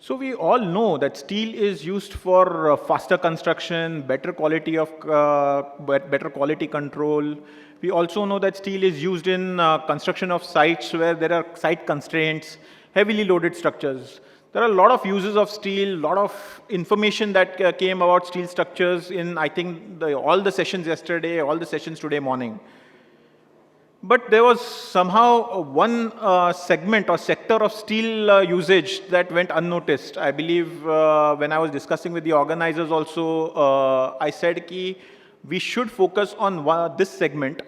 So we all know that steel is used for faster construction, better quality of better quality control. We also know that steel is used in construction of sites where there are site constraints, heavily loaded structures. There are a lot of uses of steel, a lot of information that came about steel structures in, I think, all the sessions yesterday, all the sessions today morning. But there was somehow one segment or sector of steel usage that went unnoticed. I believe when I was discussing with the organizers also, I said that we should focus on this segment.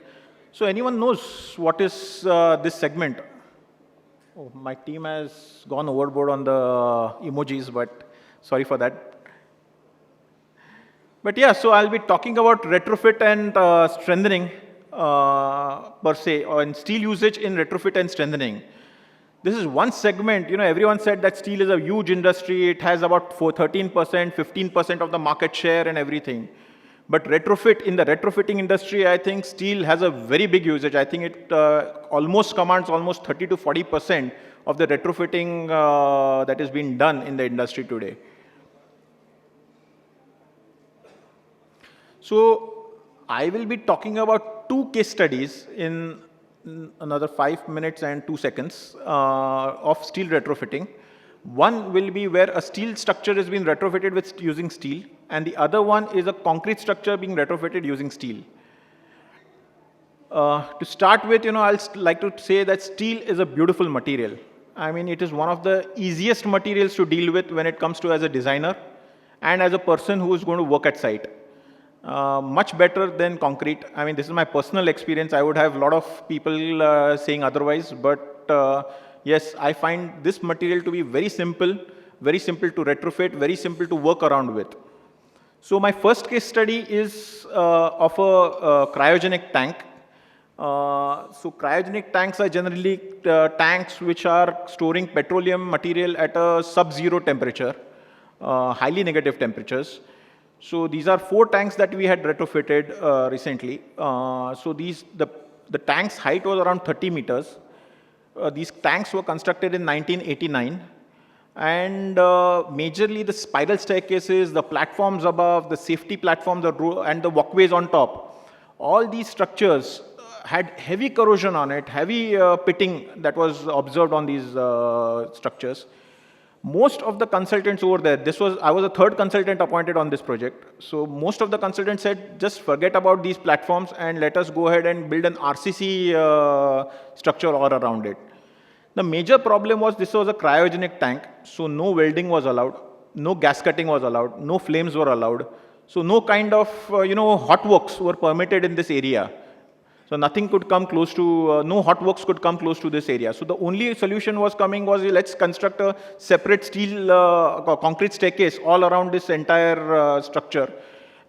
So anyone knows what is this segment? Oh, my team has gone overboard on the emojis, but sorry for that. But yeah, so I'll be talking about retrofit and strengthening. Per se, or in steel usage in retrofit and strengthening. This is one segment, everyone said that steel is a huge industry, it has about 13%, 15% of the market share and everything. But retrofit, in the retrofitting industry, I think steel has a very big usage. I think it almost commands almost 30 to 40% of the retrofitting that is being done in the industry today. So, I will be talking about 2 case studies in another 5 minutes and 2 seconds of steel retrofitting. One will be where a steel structure is being retrofitted with using steel, and the other one is a concrete structure being retrofitted using steel. To start with, I'll like to say that steel is a beautiful material. I mean, it is one of the easiest materials to deal with when it comes to as a designer and as a person who is going to work at site. Much better than concrete. I mean, this is my personal experience. I would have a lot of people saying otherwise, but yes, I find this material to be very simple to retrofit, very simple to work around with. So my first case study is of a cryogenic tank. So cryogenic tanks are generally tanks which are storing petroleum material at a sub-zero temperature, highly negative temperatures. So these are 4 tanks that we had retrofitted recently. So the tank's height was around 30 meters. These tanks were constructed in 1989. And majorly the spiral staircases, the platforms above, the safety platforms and the walkways on top, all these structures had heavy corrosion on it, heavy pitting that was observed on these structures. Most of the consultants over there, I was a 3rd consultant appointed on this project. So most of the consultants said, just forget about these platforms and let us go ahead and build an RCC structure all around it. The major problem was this was a cryogenic tank, so no welding was allowed, no gas cutting was allowed, no flames were allowed. So no kind of, hot works were permitted in this area. So nothing could come close to, no hot works could come close to this area. So the only solution was let's construct a separate steel, concrete staircase all around this entire structure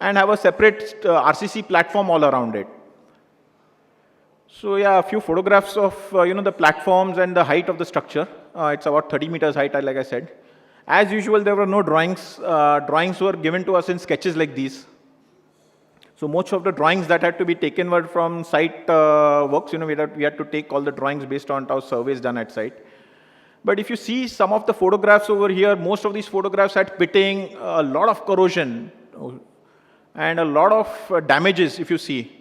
and have a separate RCC platform all around it. So yeah, a few photographs of, the platforms and the height of the structure. It's about 30 meters height, like I said. As usual, there were no drawings. Drawings were given to us in sketches like these. So most of the drawings that had to be taken were from site works. We had to take all the drawings based on how surveys done at site. But if you see some of the photographs over here, most of these photographs had pitting, a lot of corrosion, and a lot of damages, if you see.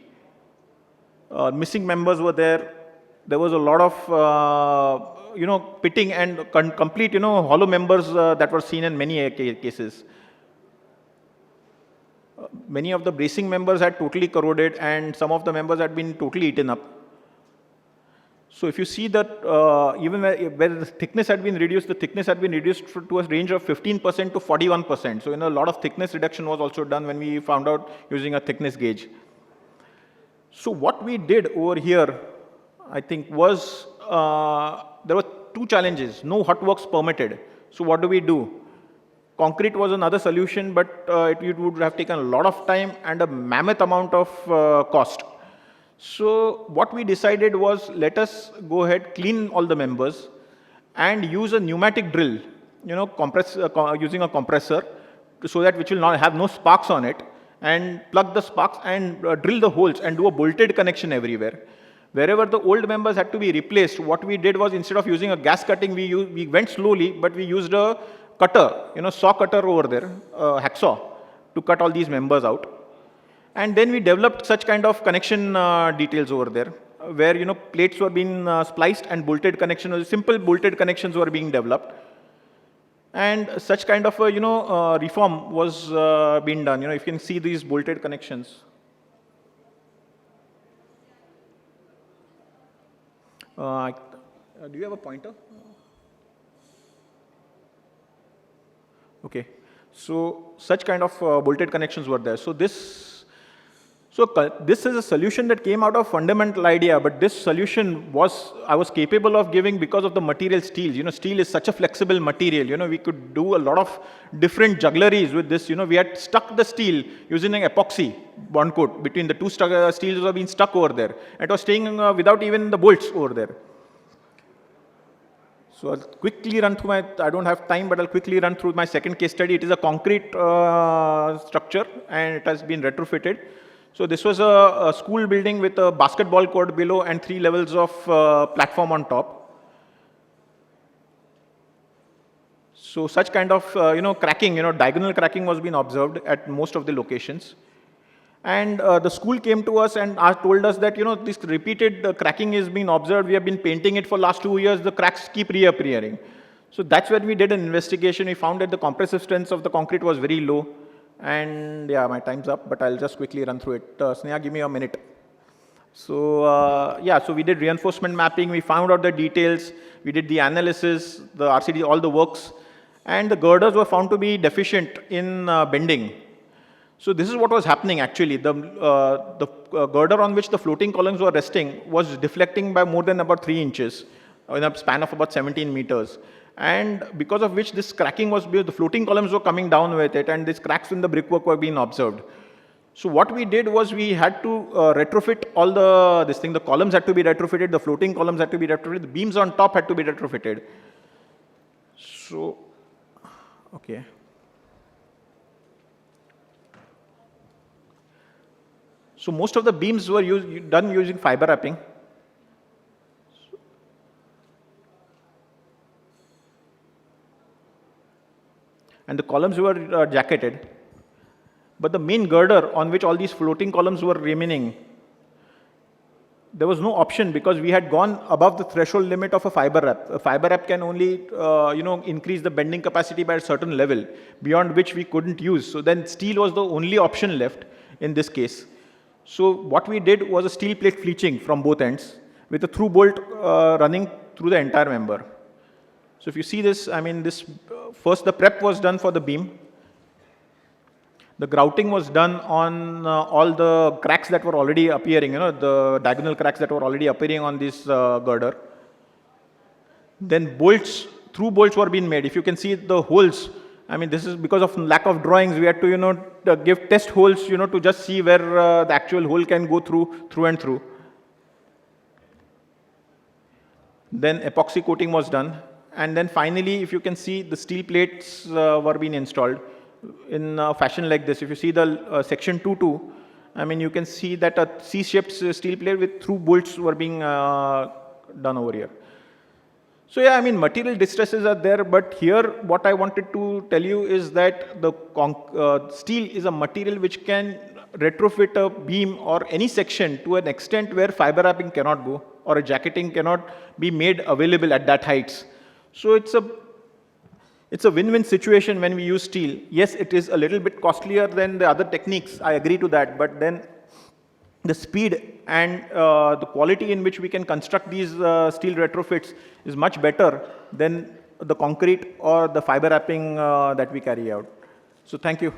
Missing members were there. There was a lot of, pitting and complete, hollow members that were seen in many cases. Many of the bracing members had totally corroded and some of the members had been totally eaten up. So if you see that even where the thickness had been reduced, the thickness had been reduced to a range of 15% to 41%. So a lot of thickness reduction was also done when we found out using a thickness gauge. So what we did over here, I think, was there were 2 challenges. No hot works permitted. So what do? Concrete was another solution, but it would have taken a lot of time and a mammoth amount of cost. So what we decided was, let us go ahead, clean all the members and use a pneumatic drill, using a compressor so that which will not have no sparks on it, and plug the sparks and drill the holes and do a bolted connection everywhere. Wherever the old members had to be replaced, what we did was, instead of using a gas cutting, we went slowly, but we used a cutter, saw cutter over there, hacksaw, to cut all these members out. And then we developed such kind of connection details over there, where plates were being spliced and bolted connections, simple bolted connections were being developed. And such kind of a reform was being done. If you can see these bolted connections. Do you have a pointer? Okay. So such kind of bolted connections were there. So this is a solution that came out of fundamental idea, but this solution I was capable of giving because of the material steel. Steel is such a flexible material. We could do a lot of different juggleries with this. We had stuck the steel using an epoxy bond coat between the two steels were being stuck over there. It was staying without even the bolts over there. So I'll quickly run through I don't have time, but I'll quickly run through my second case study. It is a concrete structure and it has been retrofitted. So this was a school building with a basketball court below and 3 levels of platform on top. So such kind of, cracking, diagonal cracking was being observed at most of the locations. And the school came to us and told us that, this repeated cracking is being observed. We have been painting it for last 2 years. The cracks keep reappearing. So that's when we did an investigation. We found that the compressive strength of the concrete was very low. And yeah, my time's up, but I'll just quickly run through it. Sneha, give me a minute. So so we did reinforcement mapping. We found out the details. We did the analysis, the RCD, all the works. And the girders were found to be deficient in bending. So this is what was happening actually. The girder on which the floating columns were resting was deflecting by more than about 3 inches in a span of about 17 meters. And because of which this cracking was, the floating columns were coming down with it and these cracks in the brickwork were being observed. So what we did was we had to retrofit all the columns had to be retrofitted, the floating columns had to be retrofitted, the beams on top had to be retrofitted. So, okay. So most of the beams were done using fiber wrapping. And the columns were jacketed. But the main girder on which all these floating columns were remaining, there was no option because we had gone above the threshold limit of a fiber wrap. A fiber wrap can only, increase the bending capacity by a certain level, beyond which we couldn't use. So then steel was the only option left in this case. So what we did was a steel plate fleeching from both ends with a through bolt running through the entire member. So if you see this, first the prep was done for the beam. The grouting was done on all the cracks that were already appearing, the diagonal cracks that were already appearing on this girder. Then through bolts were being made. If you can see the holes, this is because of lack of drawings. We had to, give test holes, to just see where the actual hole can go through and through. Then epoxy coating was done. And then finally, if you can see, the steel plates were being installed in a fashion like this. If you see the section 2.2, you can see that a C-shaped steel plate with through bolts were being done over here. So yeah, material distresses are there, but here what I wanted to tell you is that the steel is a material which can retrofit a beam or any section to an extent where fiber wrapping cannot go or a jacketing cannot be made available at that heights. So it's a win-win situation when we use steel. Yes, it is a little bit costlier than the other techniques, I agree to that, but then the speed and the quality in which we can construct these steel retrofits is much better than the concrete or the fiber wrapping that we carry out. So thank you.